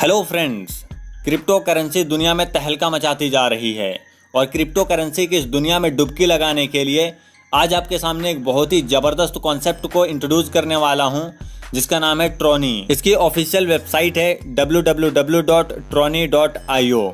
Hello friends, crypto currency दुनिया में तहलका मचाती जा रही है और क्रिप्टो करेंसी की इस दुनिया में डुबकी लगाने के लिए आज आपके सामने एक बहुत ही ज़बरदस्त कॉन्सेप्ट को इंट्रोड्यूस करने वाला हूं, जिसका नाम है ट्रॉनी। इसकी ऑफिशियल वेबसाइट है www.trony.io।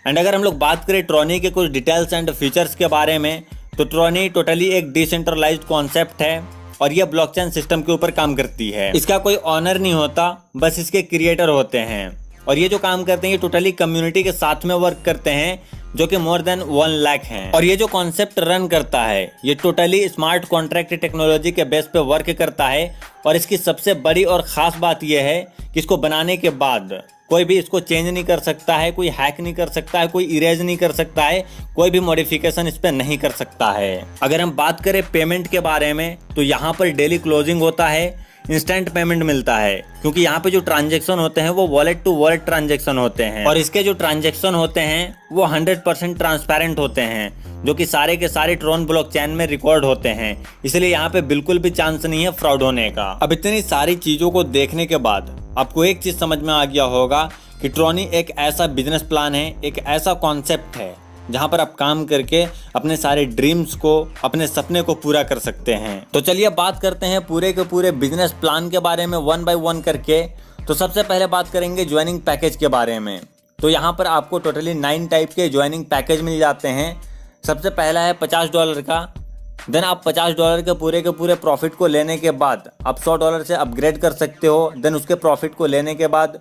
एंड अगर हम लोग बात करें ट्रॉनी के कुछ डिटेल्स एंड फीचर्स के बारे में, तो ट्रॉनी टोटली एक डिसेंट्रलाइज्ड कॉन्सेप्ट है और यह ब्लॉकचेन सिस्टम के ऊपर काम करती है। इसका कोई ऑनर नहीं होता, बस इसके क्रिएटर होते हैं और ये जो काम करते हैं ये टोटली कम्युनिटी के साथ में वर्क करते हैं, जो कि मोर देन 1 लाख हैं। और ये जो कॉन्सेप्ट रन करता है ये टोटली स्मार्ट कॉन्ट्रैक्ट टेक्नोलॉजी के बेस पे वर्क करता है। और इसकी सबसे बड़ी और ख़ास बात यह है कि इसको बनाने के बाद कोई भी इसको चेंज नहीं कर सकता है, कोई हैक नहीं कर सकता है, कोई इरेज नहीं कर सकता है, कोई भी मॉडिफिकेशन इस पर नहीं कर सकता है। अगर हम बात करें पेमेंट के बारे में, तो यहाँ पर डेली क्लोजिंग होता है, इंस्टेंट पेमेंट मिलता है, क्योंकि यहाँ पे जो ट्रांजैक्शन होते हैं वो वॉलेट टू वॉलेट ट्रांजैक्शन होते हैं और इसके जो ट्रांजैक्शन होते हैं वो 100% ट्रांसपेरेंट होते हैं, जो कि सारे के सारे ट्रॉन ब्लॉकचेन में रिकॉर्ड होते हैं। इसलिए यहाँ पे बिल्कुल भी चांस नहीं है फ्रॉड होने का। अब इतनी सारी चीजों को देखने के बाद आपको एक चीज समझ में आ गया होगा कि ट्रॉनी एक ऐसा बिजनेस प्लान है, एक ऐसा कॉन्सेप्ट है जहां पर आप काम करके अपने सारे ड्रीम्स को, अपने सपने को पूरा कर सकते हैं। तो चलिए बात करते हैं पूरे के पूरे बिजनेस प्लान के बारे में 1 बाय 1 करके। तो सबसे पहले बात करेंगे ज्वाइनिंग पैकेज के बारे में। तो यहाँ पर आपको टोटली 9 टाइप के ज्वाइनिंग पैकेज मिल जाते हैं। सबसे पहला है $50 का। देन आप $50 के पूरे प्रॉफिट को लेने के बाद आप $100 से अपग्रेड कर सकते हो। देन उसके प्रॉफिट को लेने के बाद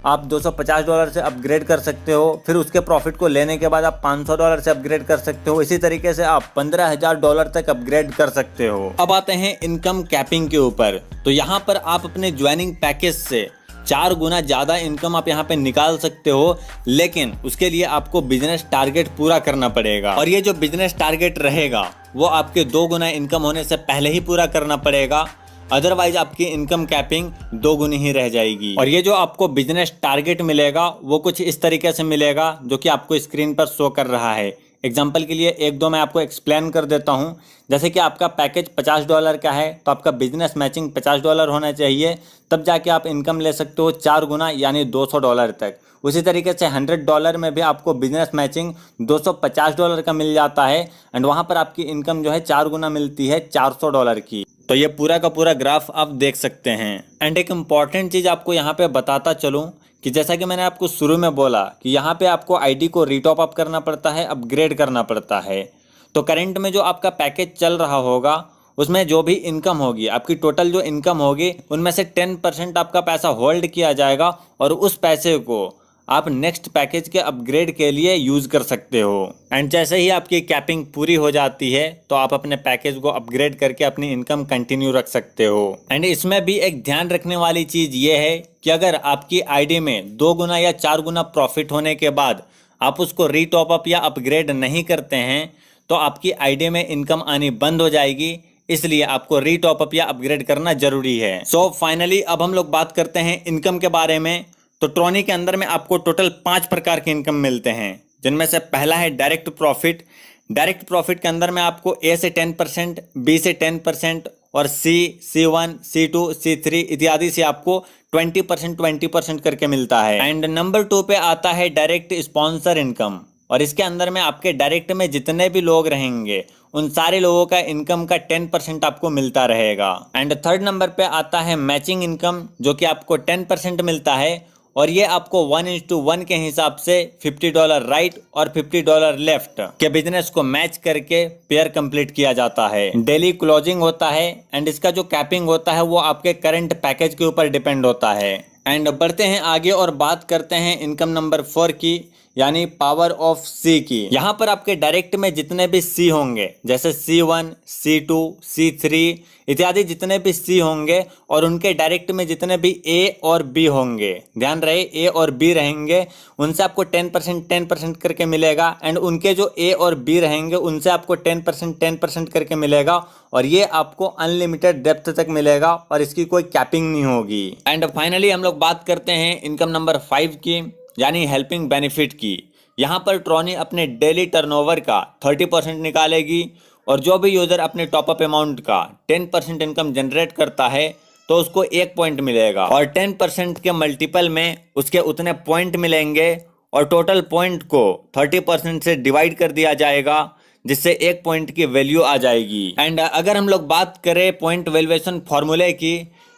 आप $250 से अपग्रेड कर सकते हो। फिर उसके प्रॉफिट को लेने के बाद आप $500 से अपग्रेड कर सकते हो। इसी तरीके से आप $15,000 तक अपग्रेड कर सकते हो। अब आते हैं इनकम कैपिंग के ऊपर। तो यहाँ पर आप अपने ज्वाइनिंग पैकेज से 4 गुना ज़्यादा इनकम आप यहाँ पे निकाल सकते हो, लेकिन उसके लिए आपको बिजनेस टारगेट पूरा करना पड़ेगा। और ये जो बिजनेस टारगेट रहेगा वो आपके 2 गुना इनकम होने से पहले ही पूरा करना पड़ेगा, अदरवाइज आपकी इनकम कैपिंग 2 गुनी ही रह जाएगी। और ये जो आपको बिजनेस टारगेट मिलेगा वो कुछ इस तरीके से मिलेगा, जो कि आपको स्क्रीन पर शो कर रहा है। एग्जाम्पल के लिए 1-2 मैं आपको एक्सप्लेन कर देता हूँ। जैसे कि आपका पैकेज $50 का है, तो आपका बिजनेस मैचिंग $50 होना चाहिए, तब जाके आप इनकम ले सकते हो 4 गुना यानी $200 तक। उसी तरीके से $100 में भी आपको बिजनेस मैचिंग $250 का मिल जाता है एंड वहाँ पर आपकी इनकम जो है 4 गुना मिलती है $400 की। तो ये पूरा का पूरा ग्राफ आप देख सकते हैं। एंड एक इम्पॉर्टेंट चीज़ आपको यहाँ पे बताता चलूँ कि जैसा कि मैंने आपको शुरू में बोला कि यहाँ पे आपको आईडी को रीटॉप अप करना पड़ता है, अपग्रेड करना पड़ता है। तो करंट में जो आपका पैकेज चल रहा होगा उसमें जो भी इनकम होगी, आपकी टोटल जो इनकम होगी उनमें से 10% आपका पैसा होल्ड किया जाएगा और उस पैसे को आप नेक्स्ट पैकेज के अपग्रेड के लिए यूज़ कर सकते हो। एंड जैसे ही आपकी कैपिंग पूरी हो जाती है तो आप अपने पैकेज को अपग्रेड करके अपनी इनकम कंटिन्यू रख सकते हो। एंड इसमें भी एक ध्यान रखने वाली चीज़ ये है कि अगर आपकी आईडी में 2 गुना या 4 गुना प्रॉफिट होने के बाद आप उसको रीटॉप अप या अपग्रेड नहीं करते हैं तो आपकी आईडी में इनकम आनी बंद हो जाएगी। इसलिए आपको रीटॉप अप या अपग्रेड करना जरूरी है। सो फाइनली अब हम लोग बात करते हैं इनकम के बारे में। तो ट्रॉनी के अंदर में आपको टोटल 5 प्रकार के इनकम मिलते हैं, जिनमें से पहला है डायरेक्ट प्रॉफिट। डायरेक्ट प्रॉफिट के अंदर में आपको A से 10%, B से 10% और C, C1, C2, C3 इत्यादि से आपको 20% करके मिलता है। एंड नंबर 2 पे आता है डायरेक्ट स्पॉन्सर इनकम, और इसके अंदर में आपके डायरेक्ट में जितने भी लोग रहेंगे उन सारे लोगों का इनकम का 10% आपको मिलता रहेगा। एंड थर्ड नंबर पे आता है मैचिंग इनकम, जो कि आपको 10% मिलता है और ये आपको 1:1 के हिसाब से $50 राइट और $50 लेफ्ट के बिजनेस को मैच करके पेयर कंप्लीट किया जाता है। डेली क्लोजिंग होता है एंड इसका जो कैपिंग होता है वो आपके करंट पैकेज के ऊपर डिपेंड होता है। एंड बढ़ते हैं आगे और बात करते हैं इनकम नंबर 4 की, यानी पावर ऑफ C की। यहाँ पर आपके डायरेक्ट में जितने भी C होंगे, जैसे C1, C2, C3 इत्यादि जितने भी C होंगे और उनके डायरेक्ट में जितने भी A और B होंगे, ध्यान रहे A और B रहेंगे, उनसे आपको 10% करके मिलेगा। एंड उनके जो A और B रहेंगे उनसे आपको 10% करके मिलेगा और ये आपको अनलिमिटेड डेप्थ तक मिलेगा और इसकी कोई कैपिंग नहीं होगी। एंड फाइनली हम लोग बात करते हैं इनकम नंबर 5 की, यानी हेल्पिंग बेनिफिट की। यहाँ पर ट्रॉनी अपने डेली टर्नओवर का 30% निकालेगी और जो भी यूज़र अपने टॉपअप अमाउंट का 10% इनकम जनरेट करता है तो उसको 1 पॉइंट मिलेगा, और 10% के मल्टीपल में उसके उतने पॉइंट मिलेंगे, और टोटल पॉइंट को 30% से डिवाइड कर दिया जाएगा, जिससे 1 पॉइंट की वैल्यू आ जाएगी। एंड अगर हम लोग बात करें पॉइंट वैल्यूएशन फॉर्मूले की,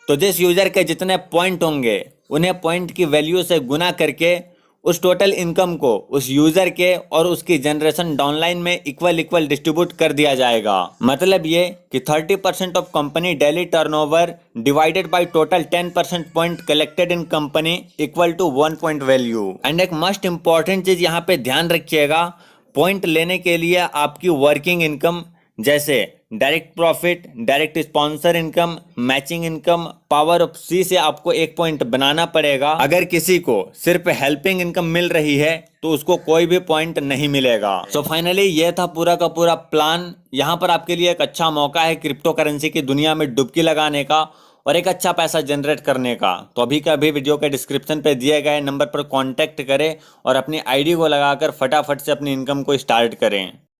तो जिस यूजर के जितने पॉइंट होंगे उन्हें पॉइंट की वैल्यू से गुना करके उस टोटल इनकम को उस यूजर के और उसकी जनरेशन डाउनलाइन में इक्वल डिस्ट्रीब्यूट कर दिया जाएगा। मतलब ये कि 30% of company daily turnover divided by total 10% point collected in company equal to 1 point value. And एक मस्ट इंपॉर्टेंट चीज यहाँ पे ध्यान रखिएगा, पॉइंट लेने के लिए आपकी वर्किंग इनकम जैसे direct profit, direct sponsor income, matching income, power of C से आपको 1 पॉइंट बनाना पड़ेगा। अगर किसी को सिर्फ हेल्पिंग इनकम मिल रही है तो उसको कोई भी पॉइंट नहीं मिलेगा। सो फाइनली ये था पूरा का पूरा प्लान। यहाँ पर आपके लिए एक अच्छा मौका है क्रिप्टो करेंसी की दुनिया में डुबकी लगाने का और एक अच्छा पैसा जनरेट करने का। तो अभी का अभी वीडियो के डिस्क्रिप्शन पे दिए गए नंबर पर कांटेक्ट करें और अपनी आईडी को लगाकर फटाफट से अपनी इनकम को स्टार्ट करें।